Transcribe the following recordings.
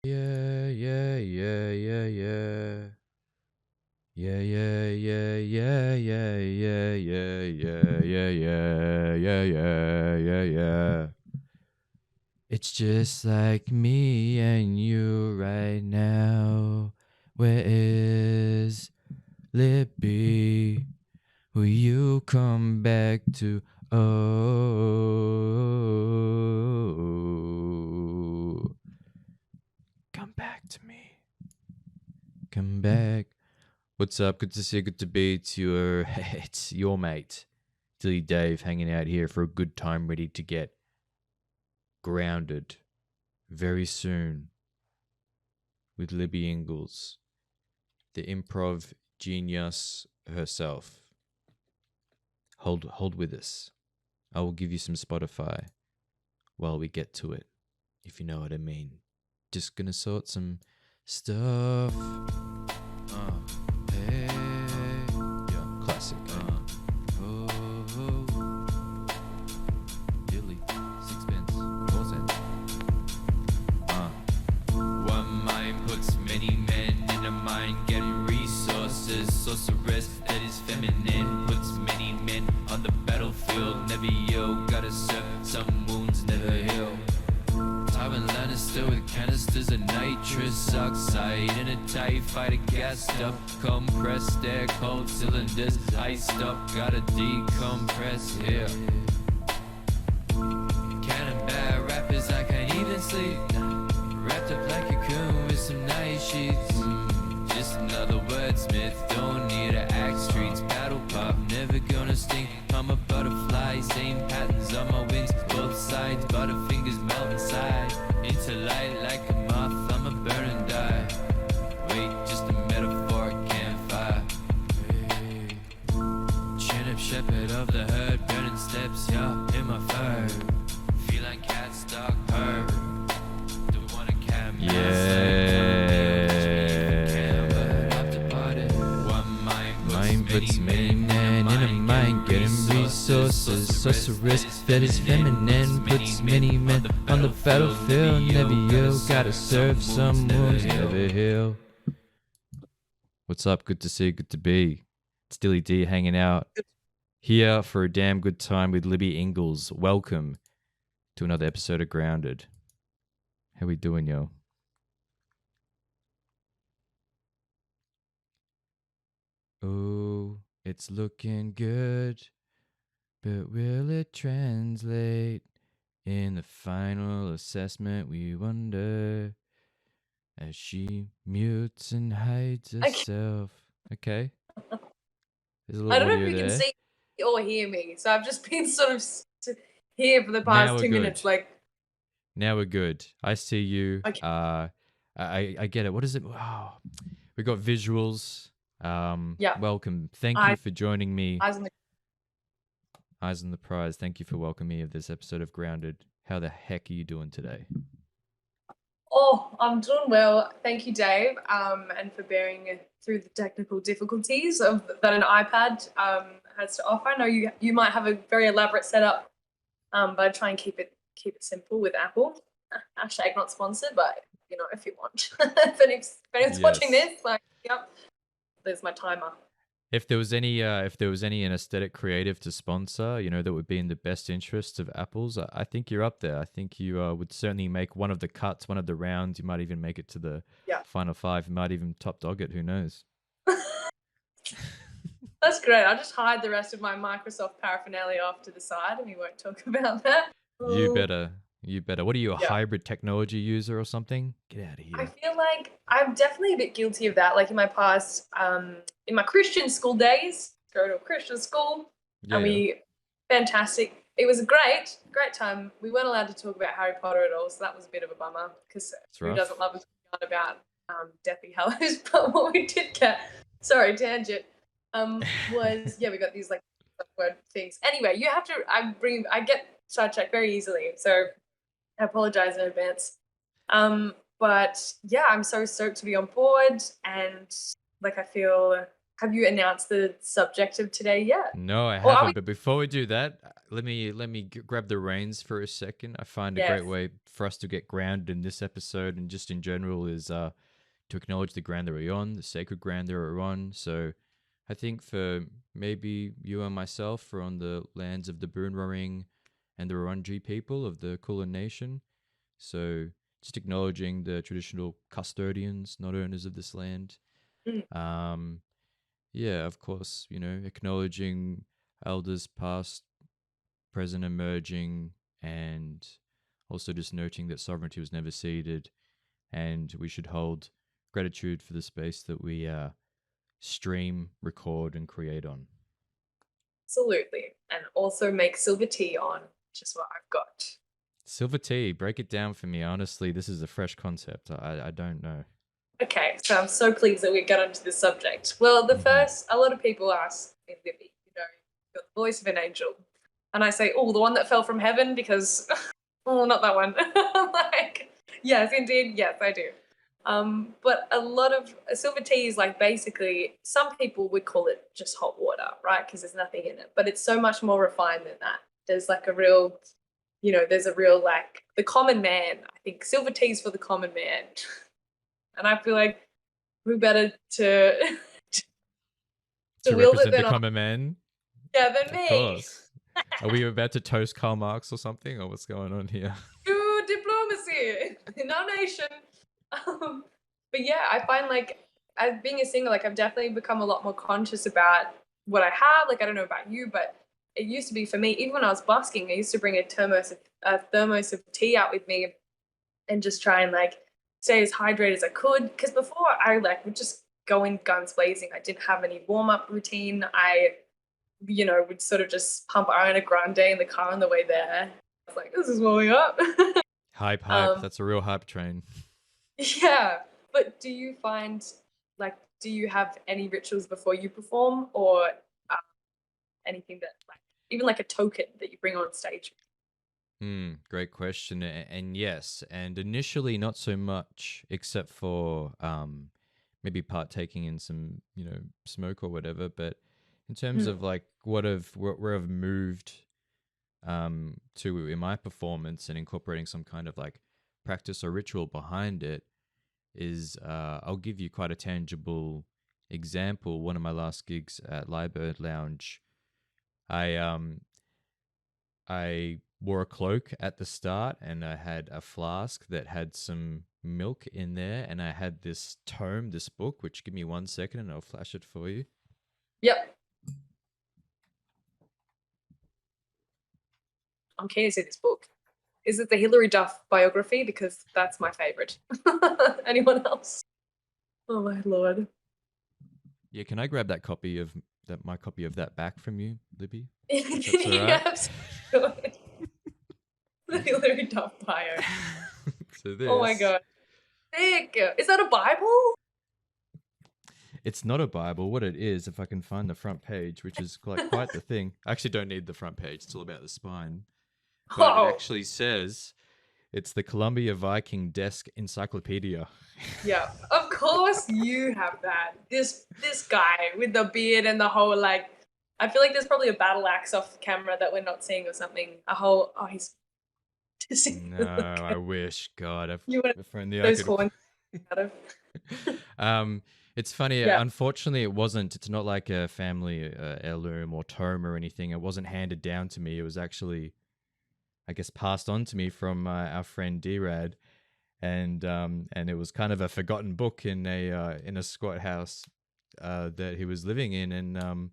Yeah, yeah, yeah, yeah, yeah. Yeah, yeah, yeah, yeah, yeah, yeah, yeah, yeah, yeah, yeah, yeah, yeah, yeah, yeah. It's just like me and you right now. Where is Libby? Will you come back to come back to me. Come back. What's up? Good to see you. Good to be. It's your mate, Dilly Dave, hanging out here for a good time, ready to get grounded very soon with Libby Ingels, the improv genius herself. Hold with us. I will give you some Spotify while we get to it, if you know what I mean. Just gonna sort some stuff. Hey, yeah, classic. Dilly, sixpence, 4 cents. One mind puts many men in a mind, getting resources. Sorceress that is feminine puts many men on the battlefield. Never yo, gotta serve some wounds, never heal. Tywin Lannister with canisters of nitrous oxide in a TIE fighter gassed up, compressed air, cold cylinders iced up, gotta decompress here. Cannon bad rappers, I can't even sleep. Wrapped up like a cocoon with some night sheets. Just another wordsmith, don't need an axe. Streets battle pop, never gonna sting. I'm a butterfly, same patterns on my wings. Both sides, butterfingers melt inside. Into light like a moth, I'm a burn and die. Wait, just a metaphoric campfire. Hey. Chin up, shepherd of the herd, burning steps, yeah, in my fur. Feline cat stalk her. Mind puts many men in a mind, getting resources. Sorceress that is feminine puts many men on the battlefield. Never heal, gotta serve some wounds, never heal. What's up? Good to see you, good to be. It's Dilly D hanging out here for a damn good time with Libby Ingels. Welcome to another episode of Grounded. How we doing, yo? Oh, it's looking good, but will it translate in the final assessment? We wonder as she mutes and hides herself. Okay. There's a I little don't know if audio you can there. see or hear me, so I've just been sort of here for the Now past we're 2 good. minutes. Like, Now we're good. I see you. Okay. I get it. What is it? Wow. We got visuals. Yeah. Welcome. Thank you for joining me. eyes on the Eyes on the prize. Thank you for welcoming me of this episode of Grounded. How the heck are you doing today? Oh, I'm doing well. Thank you, Dave, and for bearing through the technical difficulties of that an iPad has to offer. I know you might have a very elaborate setup, but I try and keep it simple with Apple. Hashtag not sponsored, but you know, if you want, if anyone's watching this, like, yep, there's my timer. If there was any anesthetic creative to sponsor, you know, that would be in the best interest of Apple's, I think you're up there. I think you would certainly make one of the cuts, one of the rounds. You might even make it to the final 5. You might even top dog it. Who knows? That's great. I'll just hide the rest of my Microsoft paraphernalia off to the side and we won't talk about that. You better. What are you, a hybrid technology user or something? Get out of here. I feel like I'm definitely a bit guilty of that. Like in my past, in my Christian school days, go to a Christian school, and fantastic. It was a great time. We weren't allowed to talk about Harry Potter at all, so that was a bit of a bummer because who doesn't love talking about Deathly Hallows? But what we did get, sorry, tangent, was we got these like word things. Anyway, you have to. I get sidetracked very easily, so I apologize in advance. But yeah, I'm so stoked to be on board, and like I feel. Have you announced the subject of today yet? No, I haven't. But before we do that, let me grab the reins for a second. I find a Yes. great way for us to get grounded in this episode and just in general is to acknowledge the ground that we're on, the sacred ground that we're on. So I think for maybe you and myself are on the lands of the Boonwurrung and the Wurundjeri people of the Kulin Nation. So just acknowledging the traditional custodians, not owners of this land. Mm. Yeah, of course, acknowledging elders past, present, emerging, and also just noting that sovereignty was never ceded, and we should hold gratitude for the space that we stream, record, and create on. Absolutely. And also make silver tea on, which is what I've got. Silver tea, break it down for me. Honestly, this is a fresh concept. I don't know. Okay, so I'm so pleased that we got onto this subject. Well, a lot of people ask me, Libby, you've got the voice of an angel. And I say, oh, the one that fell from heaven, because, oh, not that one. Like, yes, indeed, yes, I do. But a lot of silver tea is like basically, some people would call it just hot water, right? Because there's nothing in it. But it's so much more refined than that. There's like a real, like the common man. I think silver tea is for the common man. And I feel like who better to to wield it represent than the common man? Yeah, than Of me. course. Are we about to toast Karl Marx or something, or what's going on here? To diplomacy in our nation. But yeah, I find like as being a singer, like I've definitely become a lot more conscious about what I have. Like I don't know about you, but it used to be for me. Even when I was busking, I used to bring a thermos of tea out with me, and just try and like stay as hydrated as I could. Because before I like would just go in guns blazing. I didn't have any warm up routine. I, would sort of just pump Ariana Grande in the car on the way there. I was like, this is warming up. Hype. That's a real hype train. Yeah. But do you find do you have any rituals before you perform, or anything that even like a token that you bring on stage? Great question. And yes, and initially not so much, except for maybe partaking in some, smoke or whatever. But in terms of like where I've moved to in my performance and incorporating some kind of like practice or ritual behind it is I'll give you quite a tangible example. One of my last gigs at Libbird Lounge, I wore a cloak at the start and I had a flask that had some milk in there, and I had this tome, this book, which give me 1 second and I'll flash it for you. Yep. I'm keen to see this book. Is it the Hilary Duff biography? Because that's my favorite. Anyone else? Oh my lord. Yeah, can I grab my copy of that back from you, Libby? That's all right. Yeah, the Hilary Duff bio. So this. Oh my god. Thick. Is that a Bible? It's not a Bible. What it is, if I can find the front page, which is like quite the thing. I actually don't need the front page. It's all about the spine. But it actually says it's the Columbia Viking Desk Encyclopedia. Yeah, of course you have that. This guy with the beard and the whole like. I feel like there's probably a battle axe off camera that we're not seeing or something. He's. No, I wish. God, if only I those could. horns out of. It's funny. Yeah. Unfortunately, it wasn't. It's not like a family heirloom or tome or anything. It wasn't handed down to me. It was actually, I guess, passed on to me from our friend D-Rad, and it was kind of a forgotten book in a squat house that he was living in, and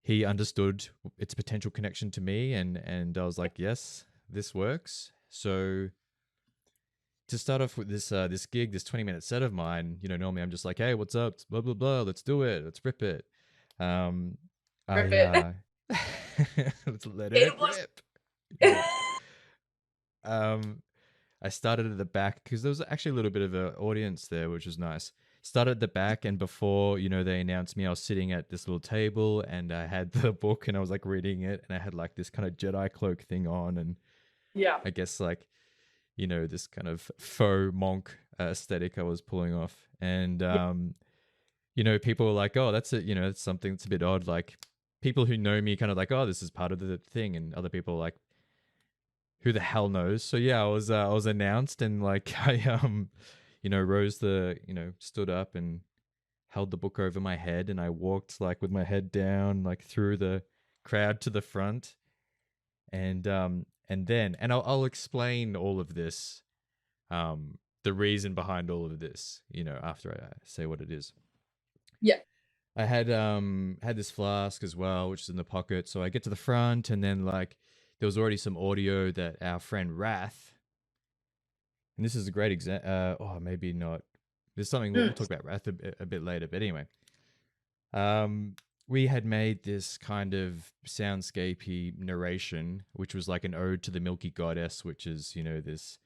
he understood its potential connection to me, and I was like, yes, this works. So to start off with this gig, this 20-minute set of mine, normally I'm just like, hey, what's up? Blah blah blah. Let's do it. Let's rip it. Rip it. Let's let it rip. Yeah. I started at the back because there was actually a little bit of an audience there, which was nice. Started at the back, and before they announced me, I was sitting at this little table, and I had the book, and I was like reading it, and I had like this kind of Jedi cloak thing on, and yeah, I guess like this kind of faux monk aesthetic I was pulling off, and people were like, oh, that's it, it's something that's a bit odd, like people who know me kind of like, oh, this is part of the thing, and other people like, who the hell knows? So yeah, I was announced, and like Rose stood up and held the book over my head, and I walked like with my head down, like through the crowd to the front, and I'll explain all of this, the reason behind all of this, after I say what it is. Yeah. I had this flask as well, which is in the pocket. So I get to the front, and then like there was already some audio that our friend Wrath, and this is a great example. Maybe not. There's something we'll talk about Wrath a bit later, but anyway, we had made this kind of soundscapey narration, which was like an ode to the Milky Goddess, which is this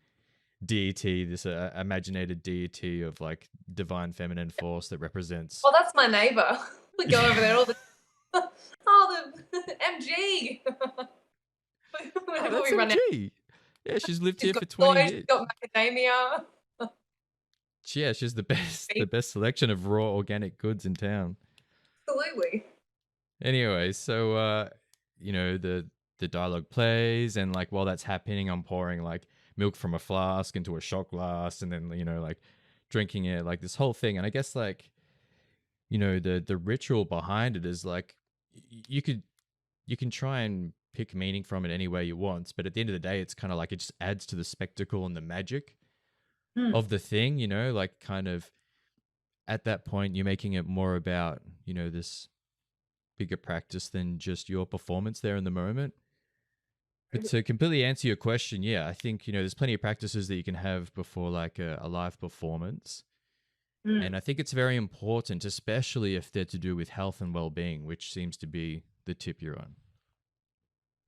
deity, this imaginated deity of like divine feminine force that represents. Well, that's my neighbor. We go over there all the the MG. That's we run MG. Yeah, she's lived here for 20 years. She's got macadamia. Yeah, she's the best selection of raw organic goods in town. Absolutely. Anyway, so the dialogue plays, and like while that's happening, I'm pouring like milk from a flask into a shot glass, and then like drinking it, like this whole thing. And I guess like the ritual behind it is like you can try and pick meaning from it any way you want, but at the end of the day, it's kind of like it just adds to the spectacle and the magic of the thing, like kind of at that point you're making it more about this bigger practice than just your performance there in the moment. But to completely answer your question, yeah, I think there's plenty of practices that you can have before like a live performance, and I think it's very important, especially if they're to do with health and well-being, which seems to be the tip you're on.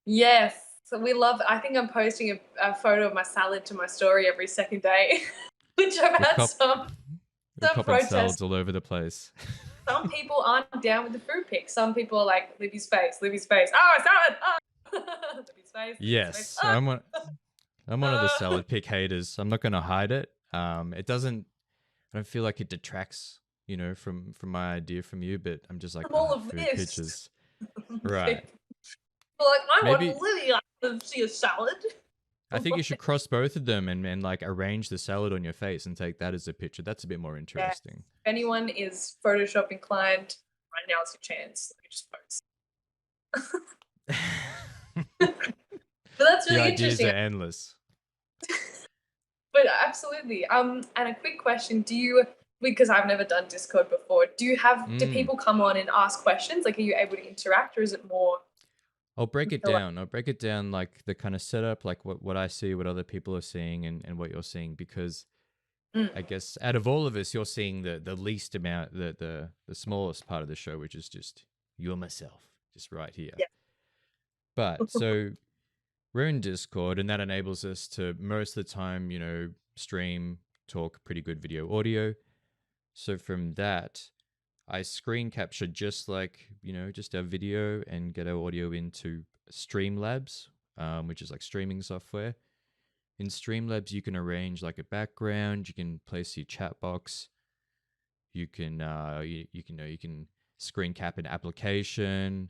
Yes. So we love, I think I'm posting a photo of my salad to my story every second day, which I've had some protests. Salads all over the place. Some people aren't down with the fruit pick. Some people are like, Libby's face. Oh, salad. Oh. Libby's face. Yes. Face. Oh. I'm one of the salad pick haters. I'm not going to hide it. I don't feel like it detracts, from my idea from you, but I'm just like, all of food this. pictures. Right. Like, I want Libby to see a salad. I think you should cross both of them and like arrange the salad on your face and take that as a picture. That's a bit more interesting. Yes. If anyone is Photoshop inclined, right now is your chance. Let me just post. But that's really interesting. The ideas are endless. But absolutely. And a quick question: because I've never done Discord before, do people come on and ask questions? Like, are you able to interact, or is it more? I'll break it down like the kind of setup, like what I see, what other people are seeing, and what you're seeing, because I guess out of all of us, you're seeing the least amount, the smallest part of the show, which is just you and myself, just right here. Yeah. But so we're in Discord, and that enables us to most of the time, stream, talk, pretty good video, audio. So from that, I screen capture just like, just our video and get our audio into Streamlabs, which is like streaming software. In Streamlabs, you can arrange like a background, you can place your chat box, you can you can screen cap an application,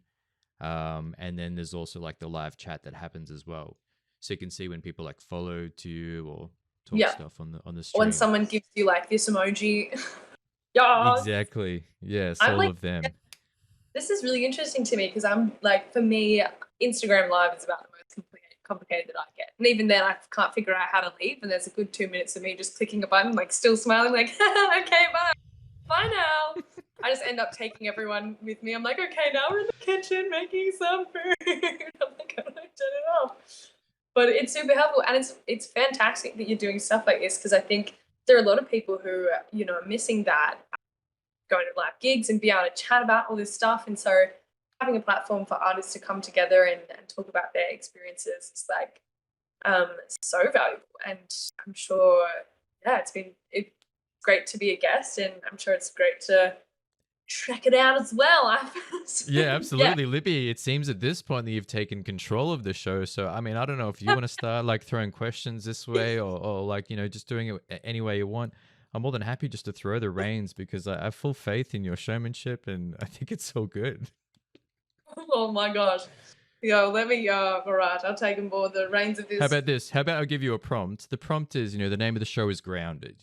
and then there's also like the live chat that happens as well. So you can see when people like follow to you or talk stuff on the stream. When someone gives you like this emoji. Yeah. Exactly. Yes, all of them. This is really interesting to me because I'm like, for me, Instagram Live is about the most complicated that I get. And even then, I can't figure out how to leave. And there's a good 2 minutes of me just clicking a button, like still smiling, like, okay, bye. Bye now. I just end up taking everyone with me. I'm like, okay, now we're in the kitchen making some food. I'm like, how do I turn it off? But it's super helpful. And it's fantastic that you're doing stuff like this, because I think there are a lot of people who, are missing that, going to live gigs and be able to chat about all this stuff. And so having a platform for artists to come together and talk about their experiences is like so valuable. And I'm sure, it's great to be a guest, and I'm sure it's great to check it out as well. Yeah, absolutely. Yeah. Libby, it seems at this point that you've taken control of the show. So, I mean, I don't know if you want to start like throwing questions this way or like, just doing it any way you want. I'm more than happy just to throw the reins, because I have full faith in your showmanship, and I think it's so good. Well, Oh my gosh. Yo, let me, alright, I'll take on board the reins of this. How about this? How about I'll give you a prompt? The prompt is, the name of the show is Grounded,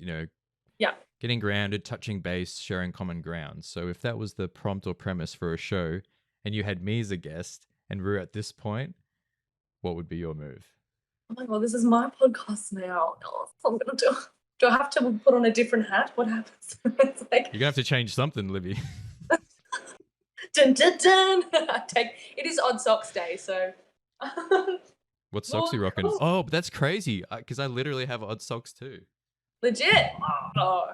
Yeah. getting grounded, touching base, sharing common ground. So if that was the prompt or premise for a show and you had me as a guest and we're at this point, what would be your move? Oh my god, this is my podcast now. Oh, so I'm gonna do. Do I have to put on a different hat? What happens? It's like You're going to have to change something, Libby. dun dun dun. It is Odd Socks Day, so. What socks are you rocking? Oh, but that's crazy because I literally have odd socks too. Legit. Oh.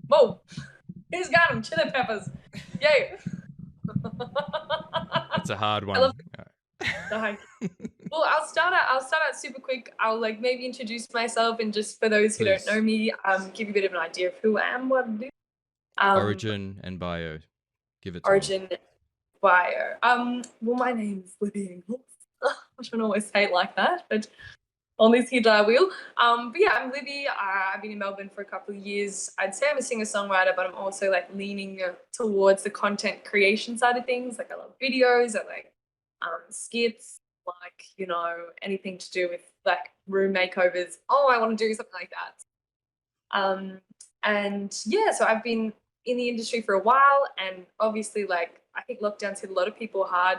Whoa. Who's got them? Chili peppers. Yay. That's a hard one. I love Well, I'll start out super quick. I'll maybe introduce myself and just for those who don't know me, give you a bit of an idea of who I am, what I do. Origin and bio. Give it to Origin, bio. Well, my name is Libby Ingels. I don't always say it like that, but on this here I will. But yeah, I'm Libby. I've been in Melbourne for a couple of years. I'd say I'm a singer-songwriter, but I'm also leaning towards the content creation side of things. I love videos, I like skits, anything to do with room makeovers. Oh, I want to do something like that. And yeah, so I've been in the industry for a while, and obviously I think lockdown's hit a lot of people hard.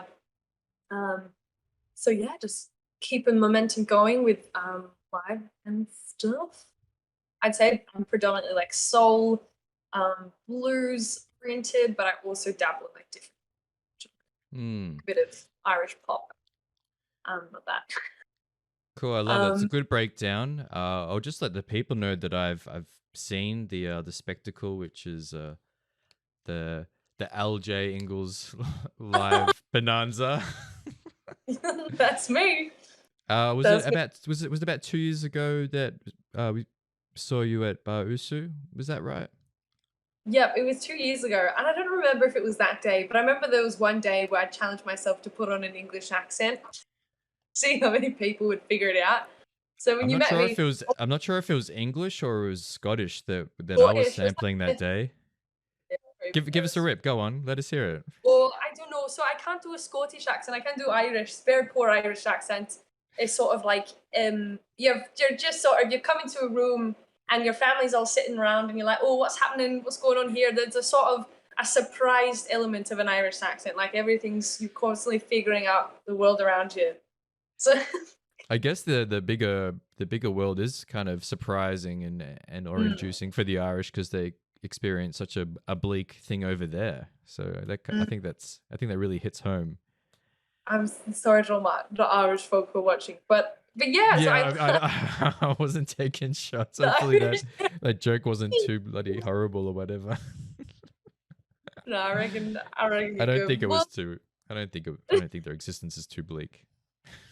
So yeah, just keeping momentum going with live and stuff. I'd say I'm predominantly soul, blues oriented, but I also dabble in different a bit of Irish pop. Not that. Cool, I love that. It's a good breakdown. I'll just let the people know that I've seen the spectacle, which is the LJ Ingels live bonanza. That's me. Was it about 2 years ago that we saw you at Bar Usu? Was that right? Yep, it was 2 years ago, and I don't remember if it was that day, but I remember there was one day where I challenged myself to put on an English accent, see how many people would figure it out. So when you met me, I'm not sure if it was English or it was Scottish that I was sampling that day. Give us a rip. Go on. Let us hear it. Well, I don't know. So I can't do a Scottish accent. I can do Irish. Very poor Irish accent. It's sort of you're just you come into a room and your family's all sitting around and you're like, oh, what's happening? What's going on here? There's a sort of a surprised element of an Irish accent. You're constantly figuring out the world around you. So I guess the bigger world is kind of surprising and awe-inducing for the Irish because they experience such a bleak thing over there. So I think that really hits home. I'm sorry to all the Irish folk who are watching, but yeah. Yeah, I wasn't taking shots. Hopefully that joke wasn't too bloody horrible or whatever. No, I reckon. I don't think it was too. I don't think their existence is too bleak.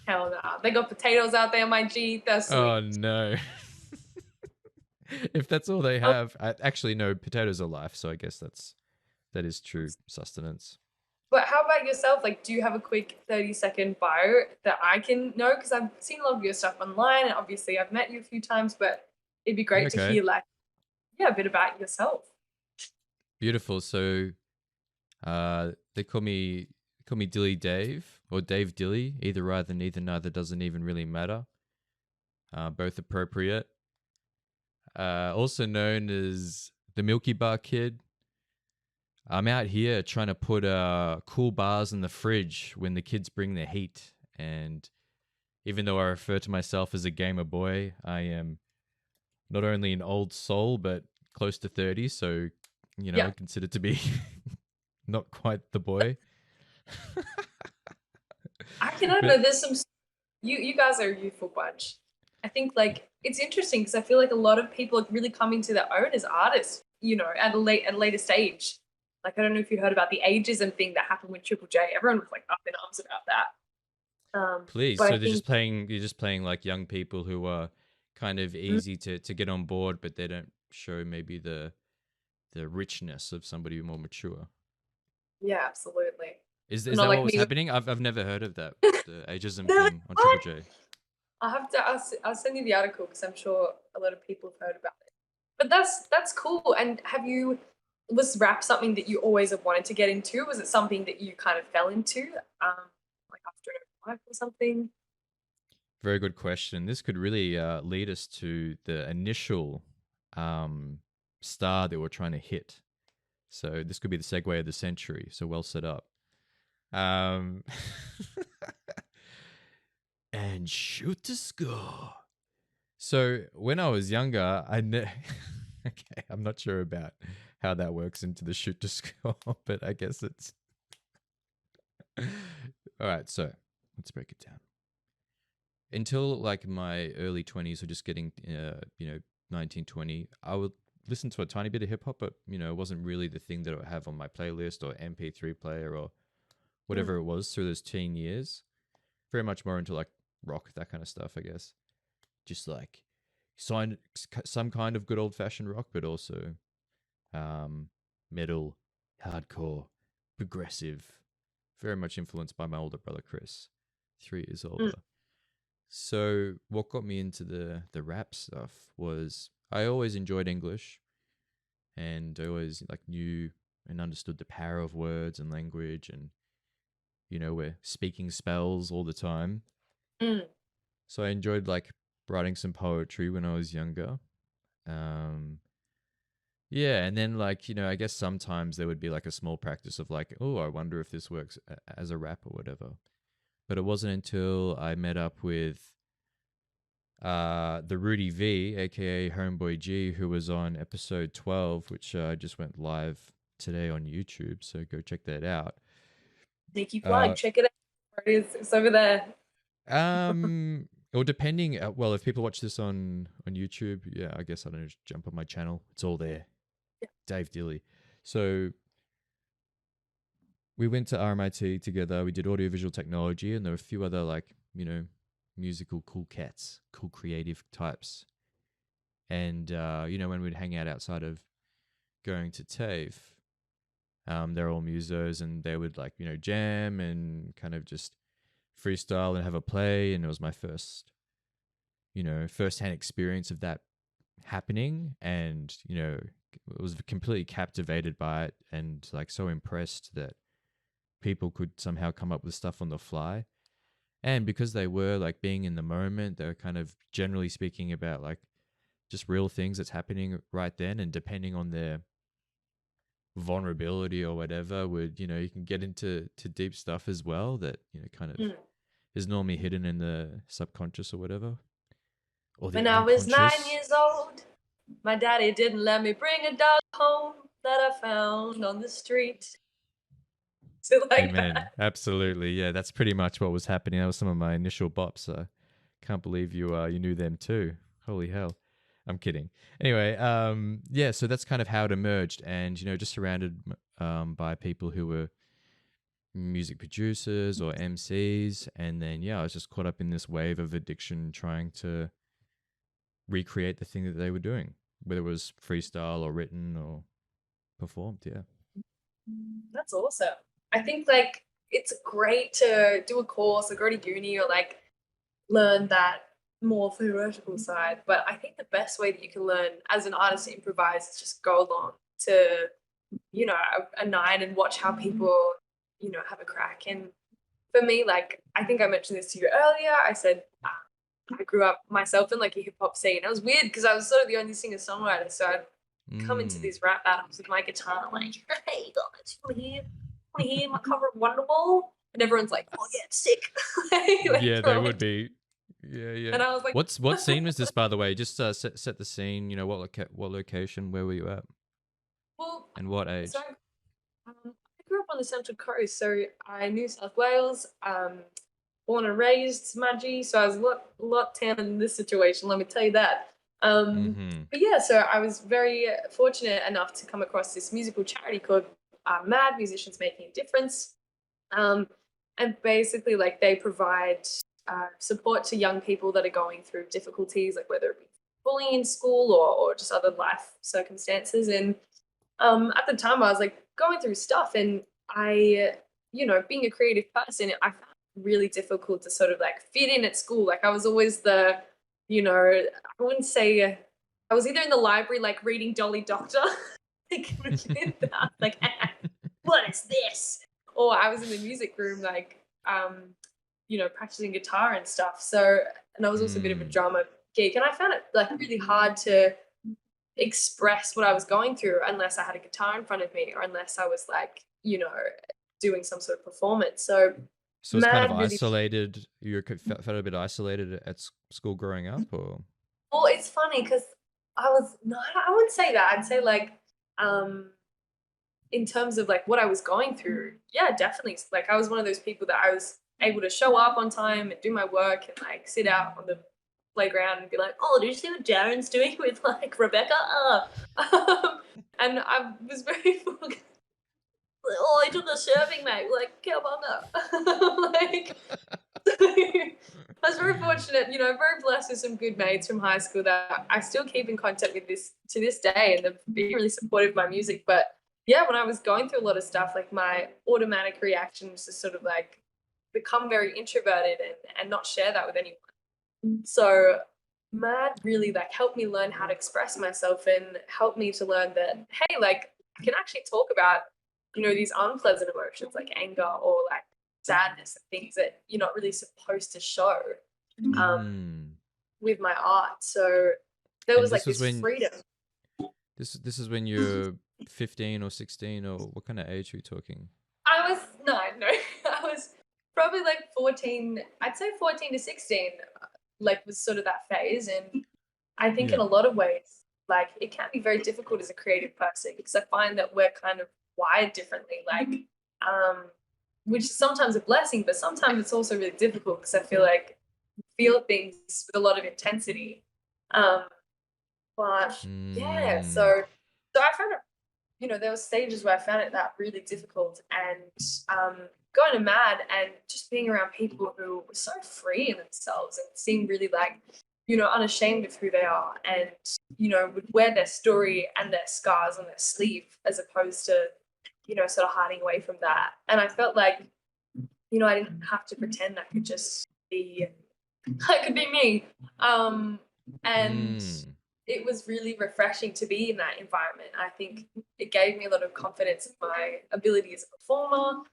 Hell no. They got potatoes out there, my G. That's sweet. Oh no. If that's all they have, actually no, potatoes are life, so I guess that is true sustenance. But how about yourself? Like, do you have a quick 30-second bio that I can know? Because I've seen a lot of your stuff online, and obviously I've met you a few times, but it'd be great to hear, like, yeah, a bit about yourself. Beautiful. So, they call me Dilly Dave or Dave Dilly. Either either, neither doesn't even really matter. Both appropriate. Also known as the Milky Bar Kid. I'm out here trying to put cool bars in the fridge when the kids bring the heat. And even though I refer to myself as a gamer boy, I am not only an old soul, but close to 30. So, considered to be not quite the boy. I don't know. There's some. You guys are a youthful bunch. I think it's interesting because I feel like a lot of people are really coming to their own as artists. At a later stage. Like, I don't know if you heard about the ageism thing that happened with Triple J. Everyone was up in arms about that. Please, so you're just playing like young people who are kind of easy to get on board, but they don't show maybe the richness of somebody more mature. Yeah, absolutely. Is that what was happening? I've never heard of that, the ageism thing on Triple J. I'll send you the article because I'm sure a lot of people have heard about it. But that's cool. And have you was rap something that you always have wanted to get into? Was it something that you kind of fell into, like after life or something? Very good question. This could really lead us to the initial um, star that we're trying to hit. So this could be the segue of the century. So well set up. Um, and shoot to score. So when I was younger, okay, I'm not sure about how that works into the shoot to score, but I guess it's all right. So let's break it down. Until like my early 20s or just getting, 19, 20, I would listen to a tiny bit of hip hop, but it wasn't really the thing that I would have on my playlist or MP3 player or whatever it was through those teen years. Very much more into like rock, that kind of stuff, I guess. Just like some kind of good old fashioned rock, but also metal, hardcore, progressive. Very much influenced by my older brother Chris, 3 years older. So what got me into the rap stuff was I always enjoyed English, and I always like knew and understood the power of words and language, and we're speaking spells all the time. So I enjoyed like writing some poetry when I was younger. Yeah, and then like, I guess sometimes there would be like a small practice of like, oh, I wonder if this works as a rap or whatever. But it wasn't until I met up with the Rudy V, aka Homeboy G, who was on episode 12, which just went live today on YouTube. So go check that out. Sneaky plug, check it out. It's over there. Or depending, well, if people watch this on YouTube, yeah, I guess I don't know, just jump on my channel. It's all there. Yeah. Dave Dilly. So we went to RMIT together. We did audiovisual technology, and there were a few other like, musical cool cats, cool creative types. And when we'd hang out outside of going to TAFE, they're all musos, and they would like, jam and kind of just freestyle and have a play. And it was my first hand experience of that happening, and was completely captivated by it, and like so impressed that people could somehow come up with stuff on the fly. And because they were like being in the moment, they were kind of generally speaking about like just real things that's happening right then, and depending on their vulnerability or whatever, would you can get into deep stuff as well that kind of is normally hidden in the subconscious or whatever, or the when I was 9 years old, my daddy didn't let me bring a dog home that I found on the street. So like Amen. that. Absolutely. Yeah, that's pretty much what was happening. That was some of my initial bops. I can't believe you knew them too. Holy hell. I'm kidding. Anyway, yeah, so that's kind of how it emerged, and just surrounded by people who were music producers or MCs, and then yeah, I was just caught up in this wave of addiction, trying to recreate the thing that they were doing, whether it was freestyle or written or performed. Yeah. That's awesome. I think like it's great to do a course or go to uni or like learn that more theoretical side. But I think the best way that you can learn as an artist to improvise is just go along to, a night and watch how people, have a crack. And for me, like, I think I mentioned this to you earlier. I said, I grew up myself in like a hip hop scene. It was weird because I was sort of the only singer songwriter. So I'd come into these rap battles with my guitar, like, hey guys, you want to hear my cover of Wonderwall? And everyone's like, oh yeah, it's sick. Like, yeah, they would be. Yeah. And I was like, what scene was this, by the way? Just set the scene. What location? Where were you at? Well, and what age? So, I grew up on the Central Coast, so I knew South Wales. Born and raised Mudgee, so I was a lot tan in this situation. Let me tell you that. But yeah, so I was very fortunate enough to come across this musical charity called MAD, Musicians Making a Difference. And basically, like, they provide support to young people that are going through difficulties, like whether it be bullying in school or just other life circumstances. And at the time, I was like going through stuff, and I, being a creative person, I found it really difficult to sort of like fit in at school. Like I was always the, I wouldn't say I was either in the library like reading Dolly Doctor like, what is this? Or I was in the music room, like, practicing guitar and stuff. So, and I was also a bit of a drama geek, and I found it like really hard to express what I was going through unless I had a guitar in front of me, or unless I was like, doing some sort of performance. So So it's kind of really, isolated. You felt a bit isolated at school growing up, or? well, it's funny because I wouldn't say that. I'd say like, in terms of like what I was going through, yeah, definitely. Like I was one of those people that I was able to show up on time and do my work and like sit out on the playground and be like, oh, did you see what Darren's doing with like Rebecca? And I was very oh, I took a serving, mate. Like, cowabunga. Like, I was very fortunate, very blessed with some good mates from high school that I still keep in contact with to this day, and they've been really supportive of my music. But yeah, when I was going through a lot of stuff, like my automatic reaction was to sort of like become very introverted and not share that with anyone. So Matt really like helped me learn how to express myself and helped me to learn that, hey, like I can actually talk about, these unpleasant emotions like anger or like sadness and things that you're not really supposed to show with my art. So there was like this freedom. This is when you're 15 or 16, or what kind of age are you talking? I was no, I was probably like 14. I'd say 14 to 16, like was sort of that phase. And I think in a lot of ways, like it can be very difficult as a creative person because I find that we're kind of wired differently, like which is sometimes a blessing, but sometimes it's also really difficult because I feel like feel things with a lot of intensity. But yeah, so I found it, there were stages where I found it that really difficult, and going to Mad and just being around people who were so free in themselves and seemed really like, unashamed of who they are, and would wear their story and their scars on their sleeve as opposed to, sort of hiding away from that. And I felt like, I didn't have to pretend. I could just be, I could be me. And it was really refreshing to be in that environment. I think it gave me a lot of confidence in my ability as a performer.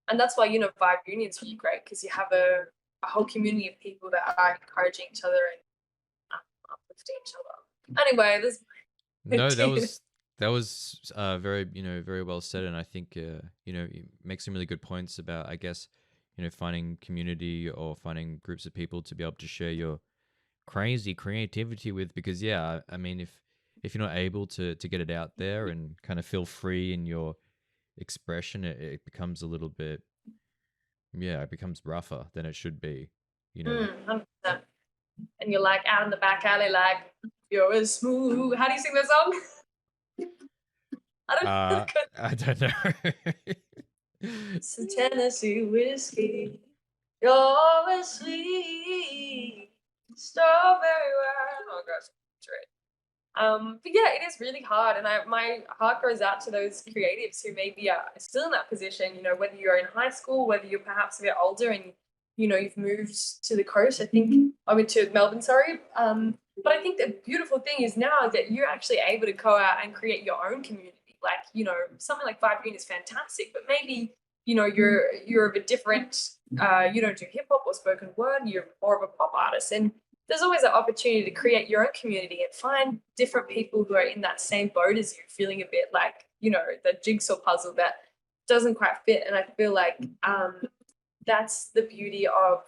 And that's why, Vibe Union is really great because you have a whole community of people that are encouraging each other and uplifting each other. Anyway, that was very very well said, and I think you make some really good points about, I guess, finding community or finding groups of people to be able to share your crazy creativity with, because I mean, if you're not able to get it out there and kind of feel free in your expression, it becomes a little bit, it becomes rougher than it should be, 100%. And you're like out in the back alley, like you're as smooth. How do you sing that song? I don't know. Some Tennessee whiskey, you're a sweet strawberry wine. Oh gosh, that's right. But yeah, it is really hard, and my heart goes out to those creatives who maybe are still in that position. Whether you're in high school, whether you're perhaps a bit older, and you've moved to the coast. I went to Melbourne, sorry. But I think the beautiful thing is now that you're actually able to go out and create your own community. Like, something like Vibe Union is fantastic, but maybe, you're of a different, you don't do hip hop or spoken word, you're more of a pop artist. And there's always an opportunity to create your own community and find different people who are in that same boat as you, feeling a bit like, the jigsaw puzzle that doesn't quite fit. And I feel like that's the beauty of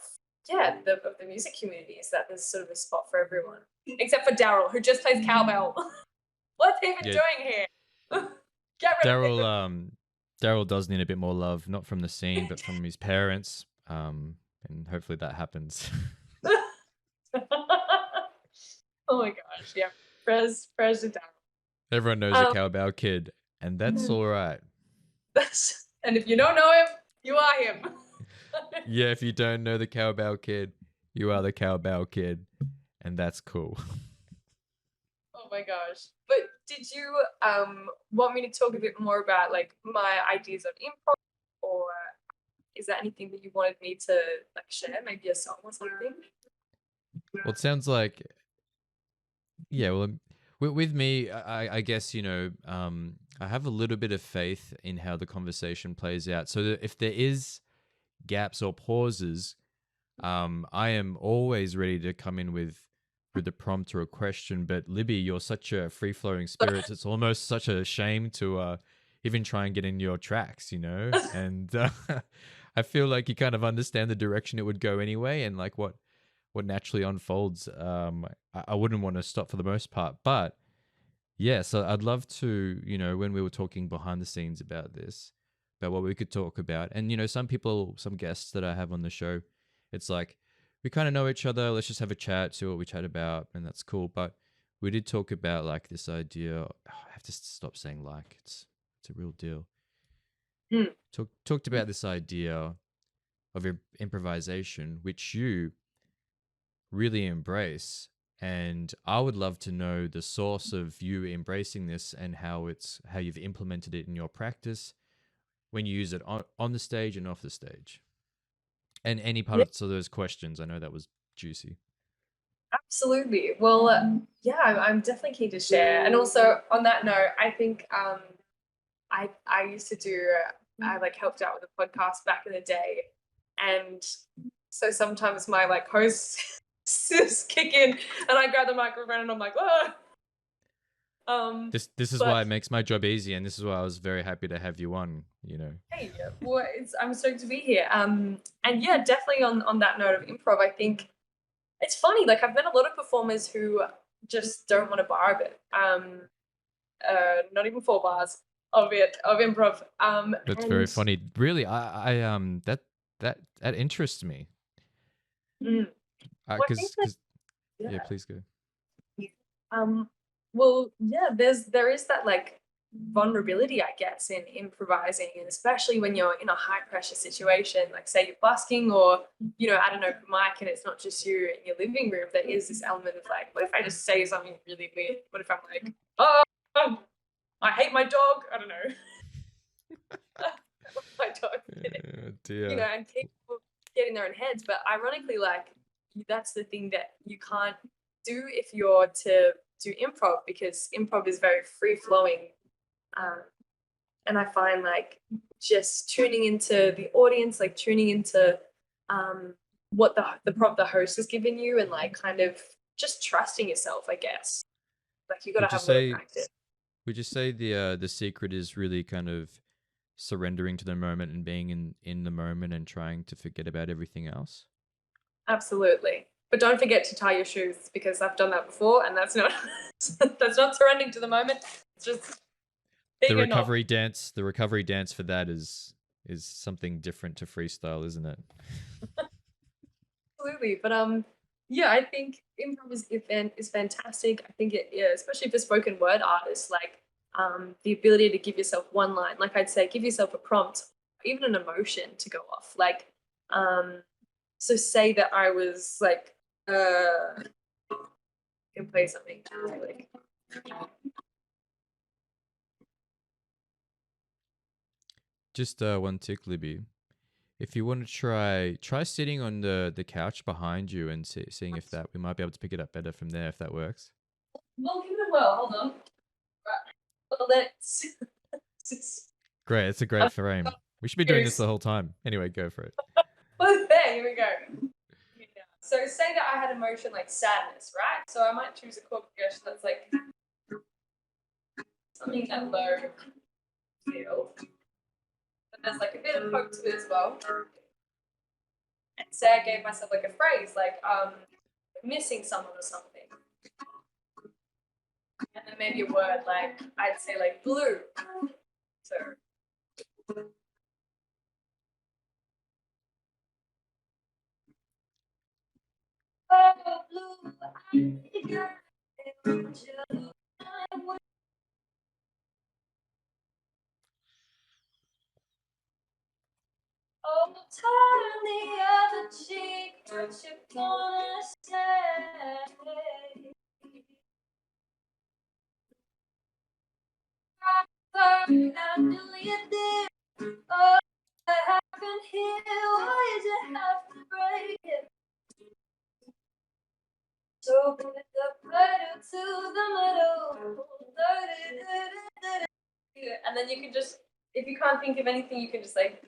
the music community, is that there's sort of a spot for everyone, except for Daryl, who just plays cowbell. What's he even doing here? Get rid of him. Daryl does need a bit more love, not from the scene, but from his parents. And hopefully that happens. Oh my gosh, yeah. Prez to Daryl. Everyone knows a cowbell kid, and that's all right. And if you don't know him, you are him. Yeah, if you don't know the cowbell kid, you are the cowbell kid, and that's cool. Oh my gosh. But did you want me to talk a bit more about like my ideas on improv, or is there anything that you wanted me to like share, maybe a song or something? Well, it sounds like, well, With me, I guess, I have a little bit of faith in how the conversation plays out. So that if there is gaps or pauses, I am always ready to come in with a prompt or a question. But Libby, you're such a free flowing spirit. It's almost such a shame to even try and get in your tracks, And I feel like you kind of understand the direction it would go anyway, and like what naturally unfolds. I wouldn't want to stop for the most part, but yeah. So I'd love to, when we were talking behind the scenes about this, about what we could talk about, and some people, some guests that I have on the show, it's like we kind of know each other. Let's just have a chat, see what we chat about, and that's cool. But we did talk about like this idea. I have to stop saying like it's a real deal. Mm. Talked about this idea of improvisation, which you really embrace. And I would love to know the source of you embracing this and how you've implemented it in your practice when you use it on the stage and off the stage. And any part Yeah, of those questions, I know that was juicy. absolutely. Well, yeah, I'm definitely keen to share. And also on that note, I think I used to do I like helped out with a podcast back in the day, and so sometimes my like host kick in, and I grab the microphone and I'm like, oh. This is But why it makes my job easy, and this is why I was very happy to have you on. hey, well, I'm stoked to be here. And yeah, definitely on that note of improv, I think it's funny. Like I've met a lot of performers who just don't want a bar of it. Not even 4 bars of improv. That's very And funny. Really, that interests me. mm, well, I think that Because yeah, yeah. please go. Um, well, yeah, there is that like vulnerability, I guess, in improvising, and especially when you're in a high pressure situation, like say you're busking or at an open mic, and it's not just you in your living room. There is this element of like, what if I just say something really weird? What if I'm like, oh, I hate my dog? I don't know. My dog, Dear. and people get in their own heads. But ironically, like that's the thing that you can't do if you're to do improv, because improv is very free flowing. And I find like just tuning into the audience, like tuning into what the prompt the host has given you, and like kind of just trusting yourself, I guess. Like you got to Would you have a lot of say practice. would you say the secret is really kind of surrendering to the moment and being in the moment and trying to forget about everything else? Absolutely. But don't forget to tie your shoes, because I've done that before, and that's not that's not surrendering to the moment. It's just The being a knob. recovery dance for that is something different to freestyle, isn't it? Absolutely. But yeah, I think improv is fantastic. I think especially for spoken word artists, like the ability to give yourself one line, like I'd say, give yourself a prompt, even an emotion to go off. Like, so say that I was like, can play something like. Just one tick, Libby. If you want to try sitting on the couch behind you and seeing if that we might be able to pick it up better from there if that works. Well, give it a whirl. Hold on. Right. Well, let's. Great, it's a great frame. We should be doing this the whole time. Anyway, go for it. Well, there, here we go. Yeah. So say that I had emotion like sadness, right? So I might choose a chord progression that's like something at low feel. But there's like a bit of hope to it as well. And say I gave myself like a phrase like missing someone or something. And then maybe a word like I'd say like blue. So oh, blue, oh, turn the other cheek, what you gonna say? Now do you dare? Oh, I happen here, why did you have to break it? So put the pedal to the metal. And then you can just, if you can't think of anything, you can just like.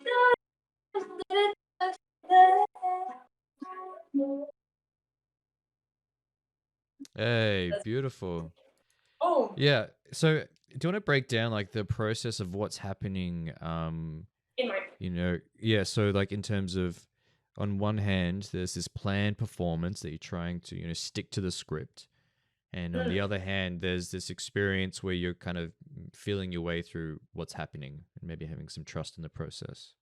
Hey, beautiful. Oh, Yeah. So, do you want to break down like the process of what's happening? in my. Yeah. So, like in terms of, on one hand, there's this planned performance that you're trying to, stick to the script, and on the other hand, there's this experience where you're kind of feeling your way through what's happening and maybe having some trust in the process.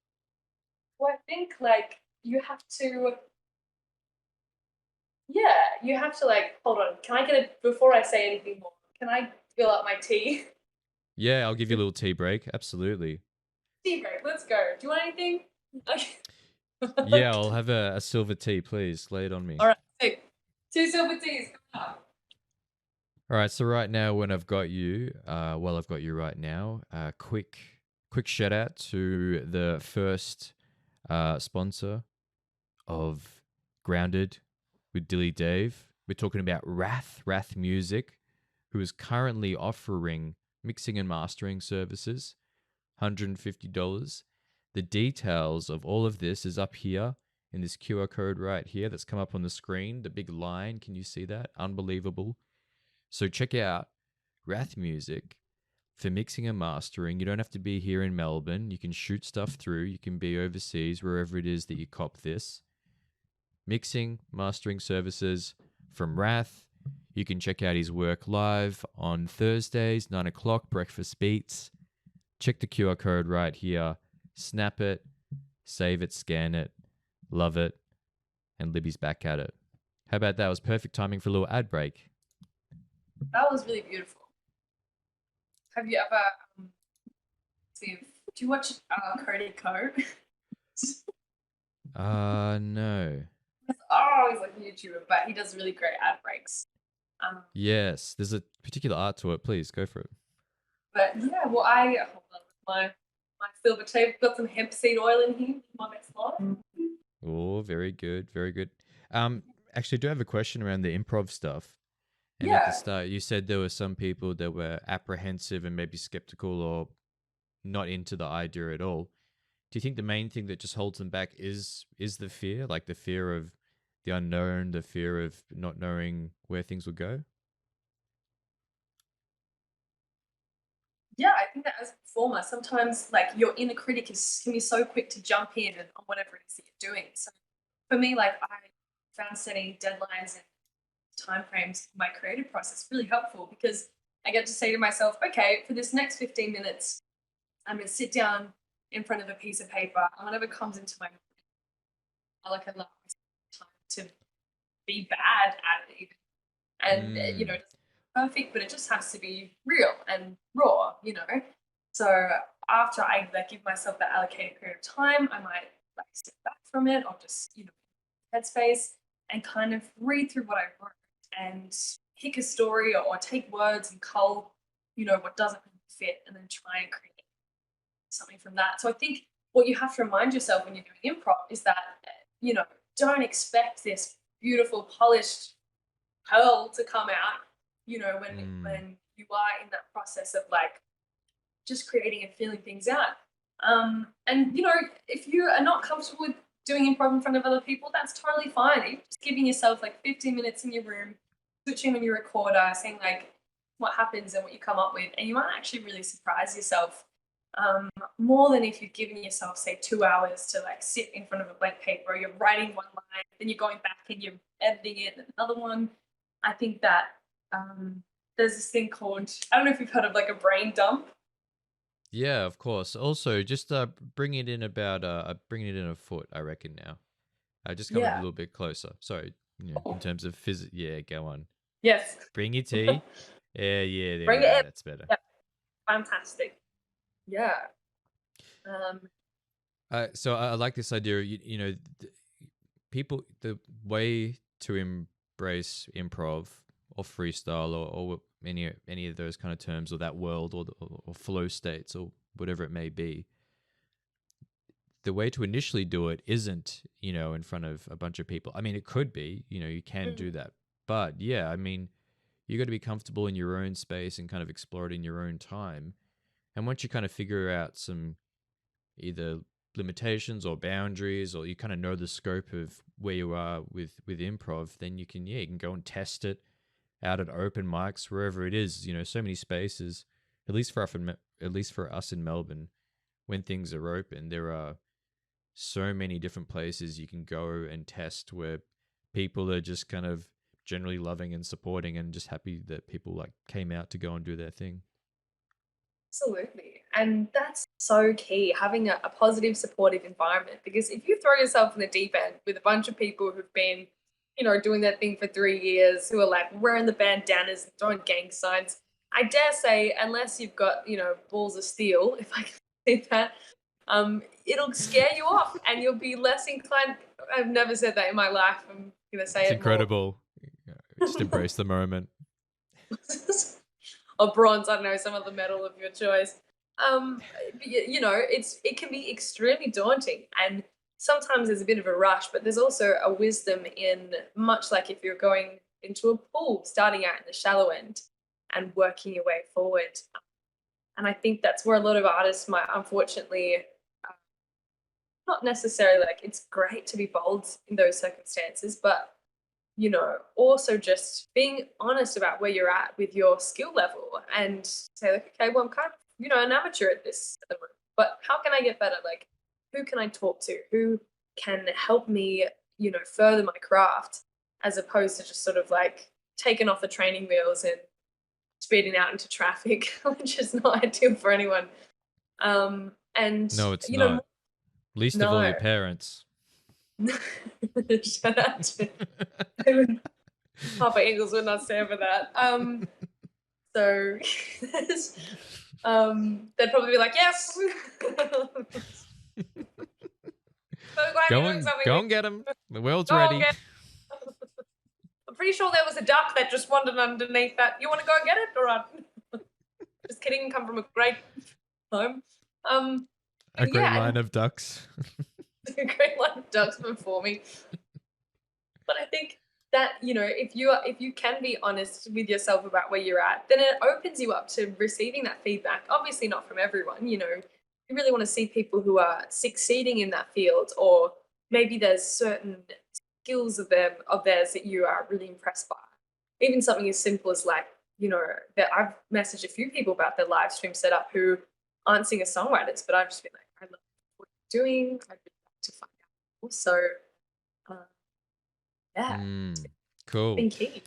Well, I think like you have to. Yeah, you have to like. Hold on. Can I get it before I say anything more? Can I fill up my tea? Yeah, I'll give you a little tea break. Absolutely. Tea break. Let's go. Do you want anything? Okay. Yeah, I'll have a silver tea, please. Lay it on me. All right. Sick. Two silver teas. Come on. All right, so right now, when I've got you, I've got you right now. Quick shout out to the first sponsor of Grounded with Dilly Dave. We're talking about Wrath Music, who is currently offering mixing and mastering services, $150. The details of all of this is up here in this QR code right here that's come up on the screen. The big line, can you see that? Unbelievable. So check out Wrath Music for mixing and mastering. You don't have to be here in Melbourne. You can shoot stuff through. You can be overseas, wherever it is that you cop this. Mixing, mastering services from Wrath. You can check out his work live on Thursdays, 9 o'clock, Breakfast Beats. Check the QR code right here. Snap it, save it, scan it, love it, and Libby's back at it. How about that? It was perfect timing for a little ad break. That was really beautiful. Have you ever do you watch Cody Co? No. Oh, he's like a YouTuber, but he does really great ad breaks. Yes, there's a particular art to it. Please go for it. But yeah, well, I hold on, my silver tape. Got some hemp seed oil in here. My next line. Oh, very good, very good. Actually, I do have a question around the improv stuff. And at the Yeah, start, you said there were some people that were apprehensive and maybe skeptical or not into the idea at all. Do you think the main thing that just holds them back is the fear, like the fear of the unknown, the fear of not knowing where things will go? yeah. I think that as a performer, sometimes like your inner critic can be so quick to jump in and on whatever it is that you're doing. So for me, like I found setting deadlines and time frames for my creative process really helpful because I get to say to myself, okay, for this next 15 minutes, I'm going to sit down in front of a piece of paper and whatever comes into my mind, I like allow myself time to be bad at it even. And, Mm. it's perfect, but it just has to be real and raw. So after I like give myself that allocated period of time, I might like step back from it or just, headspace and kind of read through what I wrote and pick a story or take words and cull, what doesn't really fit and then try and create something from that. So I think what you have to remind yourself when you're doing improv is that, you know, don't expect this beautiful, polished pearl to come out, Mm. when you are in that process of like just creating and feeling things out. And if you are not comfortable with doing improv in front of other people, that's totally fine. You're just giving yourself like 15 minutes in your room, switching on your recorder, saying like what happens and what you come up with, and you might actually really surprise yourself more than if you've given yourself say 2 hours to like sit in front of a blank paper. Or you're writing one line, then you're going back and you're editing it, and another one. I think that there's this thing called, I don't know if you've heard of like a brain dump. Yeah, of course. Also, just bring it in about bring it in a foot, I reckon now. Just come a Yeah. little bit closer. Sorry, in terms of physics. Yeah, go on. Yes. Bring your tea. Yeah, there Bring we it go. in. That's better. Yeah. Fantastic. Yeah. Um, So I like this idea. People, the way to embrace improv or freestyle or any of those kind of terms or that world or flow states or whatever it may be. The way to initially do it isn't, in front of a bunch of people. I mean, it could be, you can do that But yeah, I mean, you got to be comfortable in your own space and kind of explore it in your own time. And once you kind of figure out some either limitations or boundaries, or you kind of know the scope of where you are with improv, then you can go and test it out at open mics wherever it is. So many spaces, at least at least for us in Melbourne, when things are open, there are so many different places you can go and test where people are just kind of generally loving and supporting and just happy that people like came out to go and do their thing. Absolutely. And that's so key, having a positive, supportive environment. Because if you throw yourself in the deep end with a bunch of people who've been, doing their thing for 3 years, who are like wearing the bandanas and throwing gang signs, I dare say, unless you've got, balls of steel, if I can say that, it'll scare you off and you'll be less inclined. I've never said that in my life. I'm going to say It's it incredible. Just embrace the moment. Or bronze, I don't know, some other medal of your choice. It can be extremely daunting, and sometimes there's a bit of a rush, but there's also a wisdom in, much like if you're going into a pool, starting out in the shallow end and working your way forward. And I think that's where a lot of artists might, unfortunately, not necessarily, like, it's great to be bold in those circumstances, but also just being honest about where you're at with your skill level and say, like, okay, well, I'm kind of, an amateur at this at the moment, but how can I get better? Like, who can I talk to? Who can help me, further my craft, as opposed to just sort of like taking off the training wheels and speeding out into traffic, which is not ideal for anyone. And No, it's not. Least of all your no. parents. Shout out to Papa Ingels would not stand for that. So they'd probably be like, yes. Go and get him. The world's ready. I'm pretty sure there was a duck that just wandered underneath that. You want to go and get it? All right. Just kidding. Come from a great home. A great line of ducks. A great line of ducks before me. But I think that, if you can be honest with yourself about where you're at, then it opens you up to receiving that feedback. Obviously not from everyone. You really want to see people who are succeeding in that field, or maybe there's certain skills of theirs that you are really impressed by. Even something as simple as, like, that I've messaged a few people about their live stream setup who aren't singer-songwriters, but I've just been like, I love what you're doing. I'd really like to find out more. So yeah. Cool. Been key.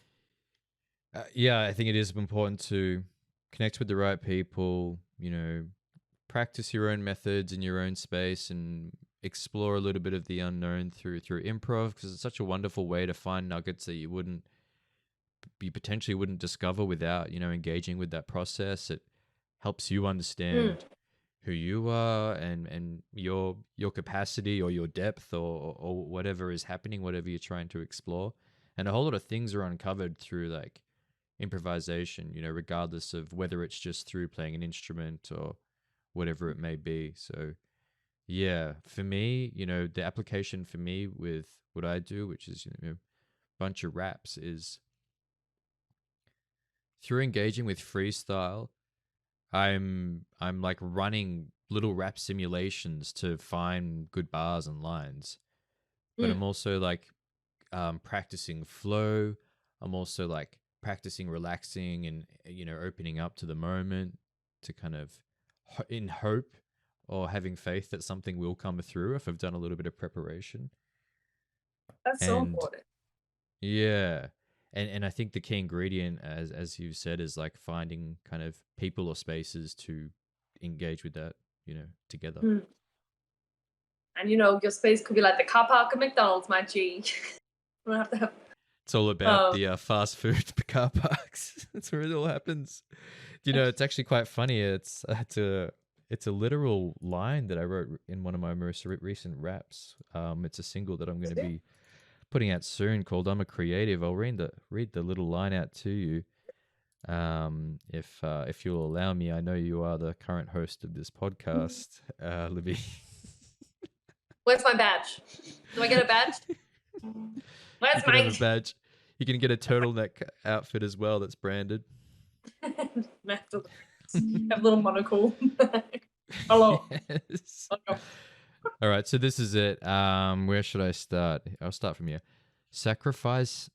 Yeah, I think it is important to connect with the right people, practice your own methods in your own space and explore a little bit of the unknown through improv, because it's such a wonderful way to find nuggets that you potentially wouldn't discover without, engaging with that process. It helps you understand who you are and your capacity or your depth or whatever is happening, whatever you're trying to explore. And a whole lot of things are uncovered through like improvisation, regardless of whether it's just through playing an instrument or whatever it may be. So yeah, for me, the application for me with what I do, which is, a bunch of raps, is through engaging with freestyle, I'm like running little rap simulations to find good bars and lines. But I'm also like practicing flow. I'm also like practicing relaxing and opening up to the moment, to kind of in hope or having faith that something will come through if I've done a little bit of preparation. That's so important. Yeah. And I think the key ingredient, as you've said, is like finding kind of people or spaces to engage with that, together. And your space could be like the car park at McDonald's, my G. You don't have to have. It's all about the fast food car parks. That's where it all happens. It's actually quite funny. It's a literal line that I wrote in one of my most recent raps. It's a single that I'm going to be putting out soon called "I'm a Creative." I'll read the little line out to you, if you'll allow me. I know you are the current host of this podcast, Libby. Where's my badge? Do I get a badge? Where's you can have a badge. You can get a turtleneck outfit as well that's branded. Have a little monocle. Hello. Yes. Hello. All right, so this is it. Where should I start? I'll start from here. Sacrifice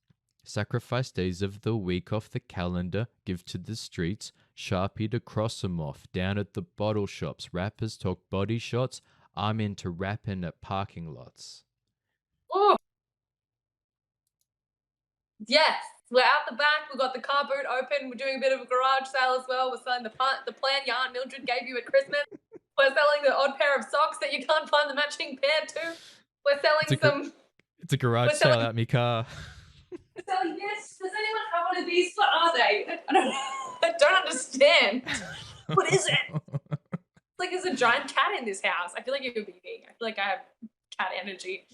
days of the week off the calendar, give to the streets, Sharpie to cross 'em off, down at the bottle shops, rappers talk body shots, I'm into rapping at parking lots. Oh. Yes, we're out the back. We've got the car boot open. We're doing a bit of a garage sale as well. We're selling the plan yarn Mildred gave you at Christmas. We're selling the odd pair of socks that you can't find the matching pair to. We're selling It's a garage sale out me car. Yes, does anyone have one of these? What are they? I don't understand. What is it? It's like there's a giant cat in this house. I feel like it would be me. I feel like I have cat energy.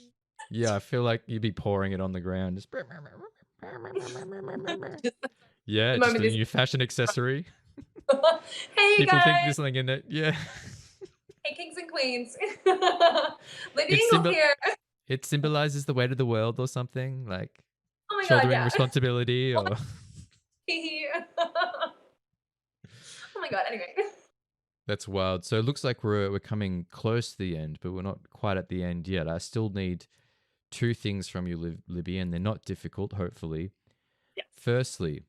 Yeah, I feel like you'd be pouring it on the ground. Just yeah, just a new fashion accessory. Hey, People guys. think there's something in it. Yeah. Hey, kings and queens. Libby Ingels here. It symbolizes the weight of the world or something, like Oh my shouldering God, yeah. responsibility or. Oh my God. Anyway. That's wild. So it looks like we're coming close to the end, but we're not quite at the end yet. I still need two things from you, Libby, and they're not difficult, hopefully. Yeah. Firstly,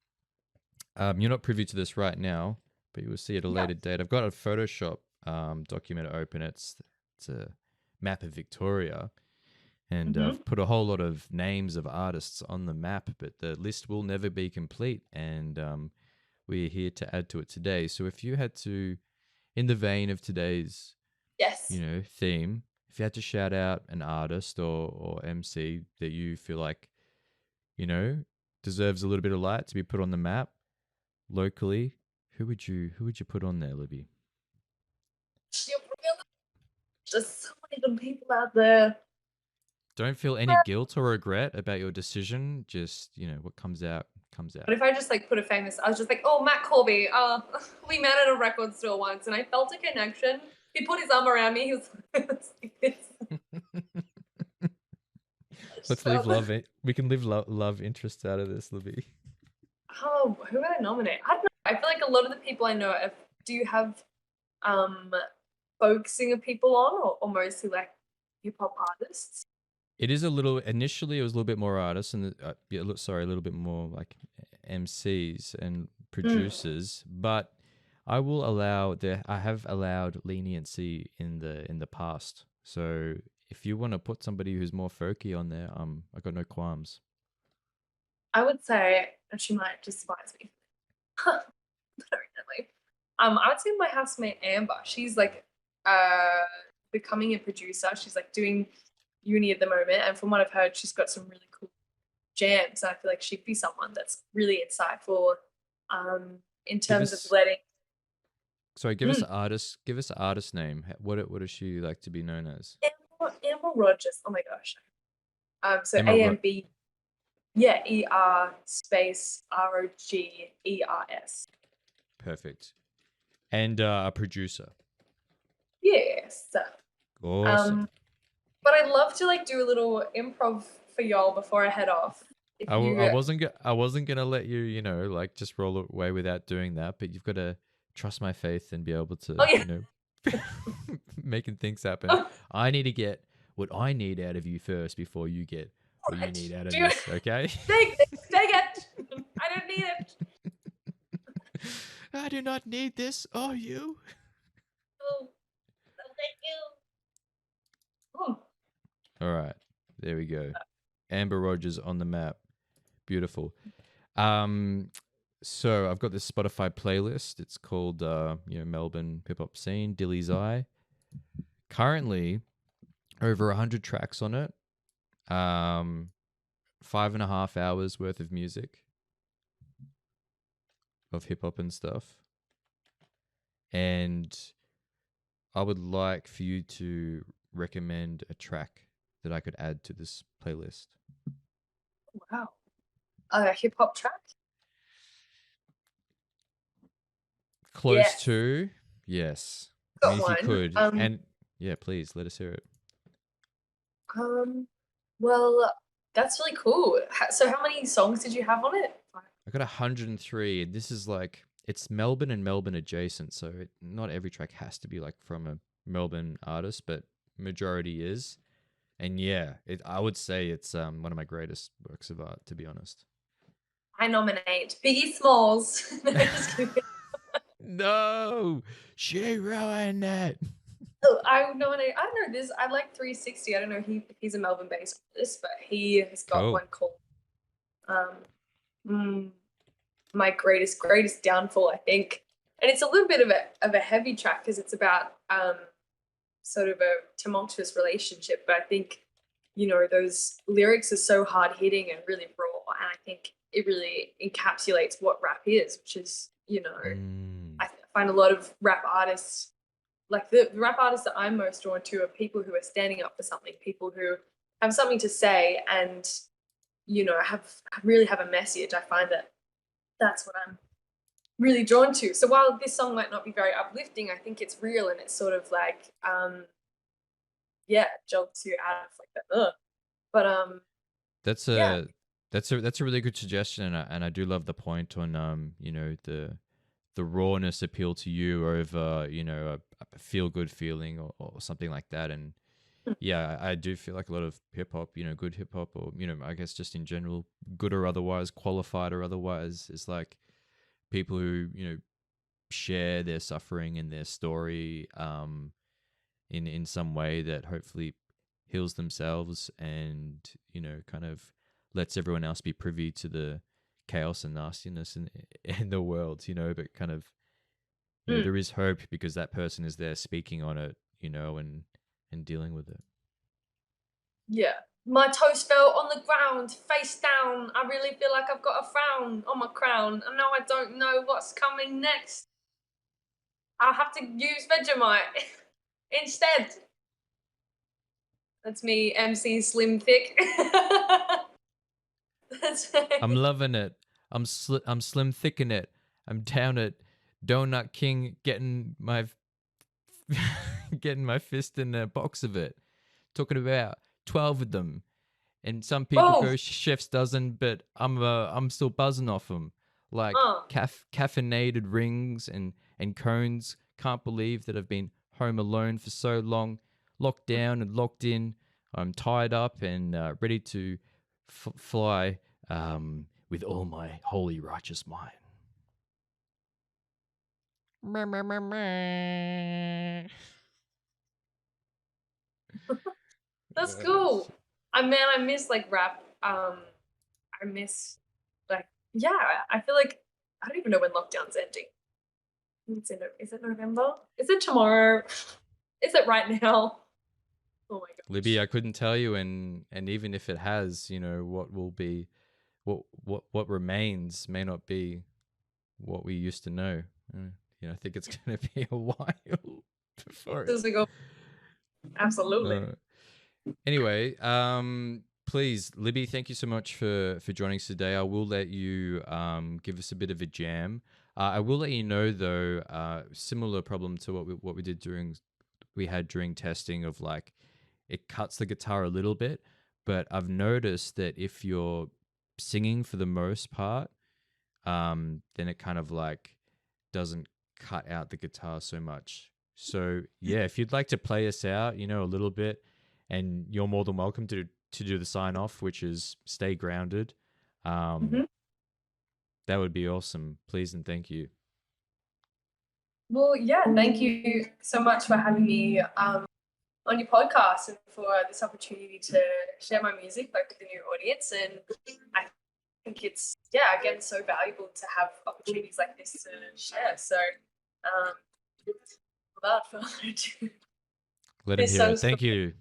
you're not privy to this right now, but you will see at a later date. I've got a Photoshop document open. It's a map of Victoria, and I've put a whole lot of names of artists on the map, but the list will never be complete, and we're here to add to it today. So if you had to, in the vein of today's theme, if you had to shout out an artist or MC that you feel like, deserves a little bit of light to be put on the map locally, who would you put on there, Libby? There's so many good people out there. Don't feel any guilt or regret about your decision. Just, what comes out, comes out. But if I just put a famous, I was just like, oh, Matt Corby. We met at a record store once and I felt a connection. He put his arm around me. He was like this. Let's leave love. We can leave love interest out of this, Libby. Oh, who would I nominate? I don't know. I feel like a lot of the people I know. Do you have folk singer people on, or mostly like hip hop artists? It is a little. Initially, it was a little bit more artists, and a little bit more like MCs and producers. But I will allow I have allowed leniency in the past. So if you want to put somebody who's more folky on there, I got no qualms. I would say, and she might despise me. I would say my housemate Amber. She's becoming a producer. She's doing uni at the moment, and from what I've heard, she's got some really cool jams. I feel like she'd be someone that's really insightful in terms of letting. Sorry, give us an artist name. What does she like to be known as? Amber Rogers. Oh my gosh. So AMB, ER space ROGERS. Perfect. And a producer. Yes. Awesome. But I'd love to do a little improv for y'all before I head off. I wasn't gonna let you, just roll away without doing that. But you've got to trust my faith and be able to, making things happen. I need to get what I need out of you first before you get what you need out of this. Okay? Take it. I don't need it. I do not need this. Oh, you. Oh, thank you. Oh. All right, there we go. Amber Rogers on the map. Beautiful. So I've got this Spotify playlist. It's called Melbourne Hip Hop Scene, Dilly's Eye. Currently, over 100 tracks on it. 5.5 hours worth of music, of hip hop and stuff. And I would like for you to recommend a track that I could add to this playlist. Wow. A hip hop track? Close to, yes. Got if one. you could. And yeah, please let us hear it. Well, That's really cool. So how many songs did you have on it? I got 103, and this is like it's Melbourne and Melbourne adjacent, so not every track has to be like from a Melbourne artist, but majority is. And yeah, I would say it's one of my greatest works of art, to be honest. I nominate Biggie Smalls. No, just kidding. No, she ruined it. I would nominate. I don't know this. I like 360. I don't know if he's a Melbourne-based artist, but he has got Cool. one called um, My Greatest Downfall, I think, and it's a little bit of a heavy track because it's about sort of a tumultuous relationship. But I think those lyrics are so hard hitting and really raw, and I think it really encapsulates what rap is, which is I find a lot of rap artists, like the rap artists that I'm most drawn to, are people who are standing up for something, people who have something to say, and really have a message. I find that that's what I'm really drawn to. So while this song might not be very uplifting, I think it's real and it's sort of like jolts you out of like the But That's yeah. a that's a really good suggestion, and I do love the point on the rawness appeal to you over a feel good feeling or something like that. And yeah, I do feel like a lot of hip hop, good hip hop, or I guess just in general, good or otherwise, qualified or otherwise, is like people who share their suffering and their story in some way that hopefully heals themselves and kind of lets everyone else be privy to the chaos and nastiness in the world, but kind of there is hope because that person is there speaking on it, and dealing with it. Yeah. My toes fell on the ground, face down. I really feel like I've got a frown on my crown. And now I don't know what's coming next. I'll have to use Vegemite instead. That's me, MC Slim Thick. That's I'm loving it. I'm slim thicking it. I'm down it. Donut King getting my getting my fist in a box of it. Talking about 12 of them. And some people Oh, go chef's dozen, but I'm still buzzing off them. Like caffeinated rings and cones. Can't believe that I've been home alone for so long, locked down and locked in. I'm tied up and ready to fly with all my holy righteous mind. that's cool. I miss like rap. I miss like I feel like I don't even know when lockdown's ending. Is it November? Is it tomorrow? Is it right now? Oh my Libby, gosh. I couldn't tell you, and even if it has, what will be, what remains may not be what we used to know. I think it's going to be a while before it. Does it go? Absolutely. Anyway, please, Libby, thank you so much for joining us today. I will let you give us a bit of a jam. I will let you know though, similar problem to what we did during testing of like it cuts the guitar a little bit, but I've noticed that if you're singing for the most part, then it kind of like doesn't cut out the guitar so much. So yeah, if you'd like to play us out, a little bit, and you're more than welcome to do the sign off, which is stay grounded. Mhm. That would be awesome. Please and thank you. Well, yeah, thank you so much for having me on your podcast and for this opportunity to share my music like with a new audience. And I think it's again so valuable to have opportunities like this to share. So without further ado, Let him this hear it. song's Thank you.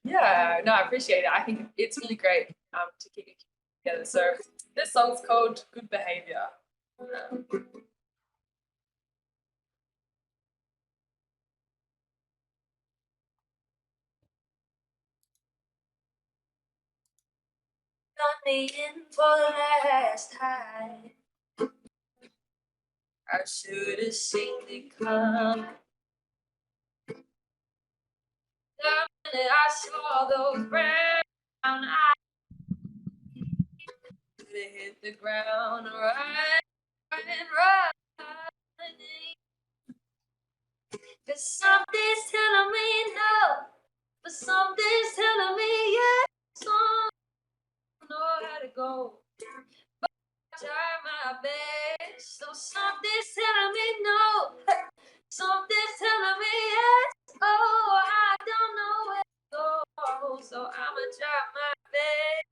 yeah, no, I appreciate it. I think it's really great to keep it together. So this song's called Good Behavior. Got me in for the last time. I should have seen it come. The minute I saw those brown eyes, to hit the ground right. Cause something's telling me no, but something's telling me yes. So I don't know how to go, but I try my best. So something's telling me no, something's telling me yes. Oh, I don't know where to go, so I'ma try my best.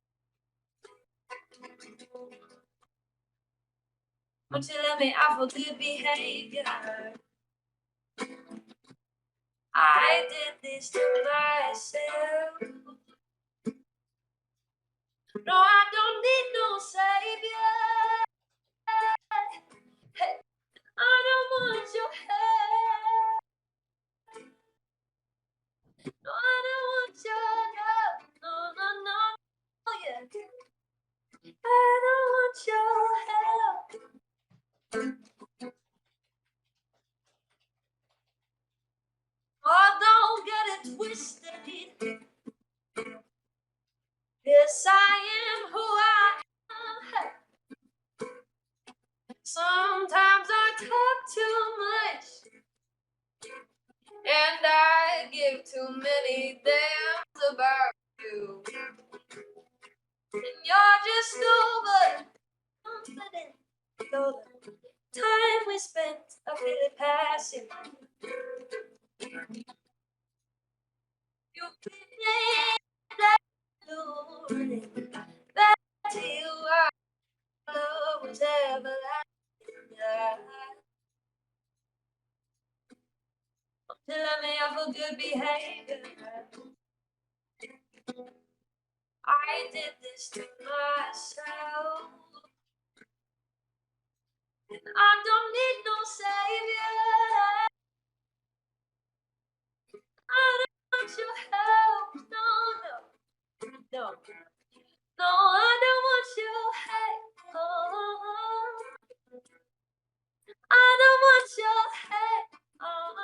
Won't you let me out for good behavior? I did this to myself. No, I don't need no savior. Hey, I don't want your help. No, I don't want your help. No, no, no, no, yeah. I don't want your help. Oh, don't get it twisted. Yes, I am who I am. Sometimes I talk too much, and I give too many damns about you. And you're just overconfident. Though the time we spent, I feel it passing. You've been luring back to you. Our love was everlasting. Telling me I'm for good behavior. I did this to myself. And I don't need no savior. I don't want your help. No, no, no. No, I don't want your help. Oh, I don't want your help. Oh.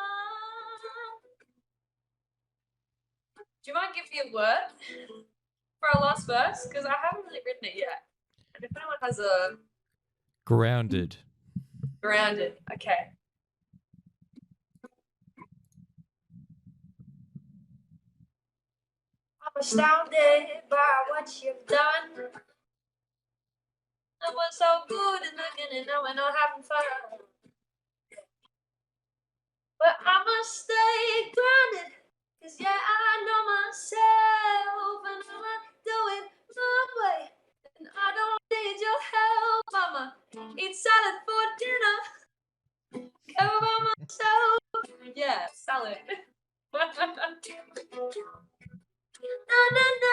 Do you mind giving me a word for our last verse? Because I haven't really written it yet. And if anyone has a... Grounded. Grounded. Okay. I'm astounded by what you've done. It was so good in the beginning, now we're not having fun. But I must stay grounded, cause yeah, I know myself, and I'ma do it my way. And I don't need your help, mama. Eat salad for dinner. Cover myself. Yeah, salad. No, no, no.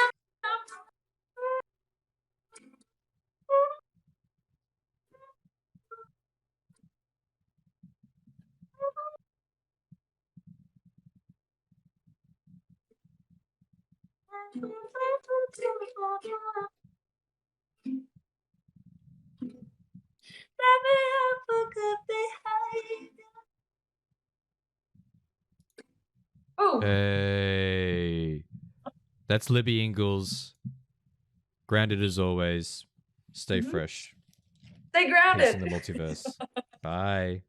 Oh, Hey. That's Libby Ingels. Grounded as always. Stay fresh. stay Peace grounded. in the multiverse. Bye.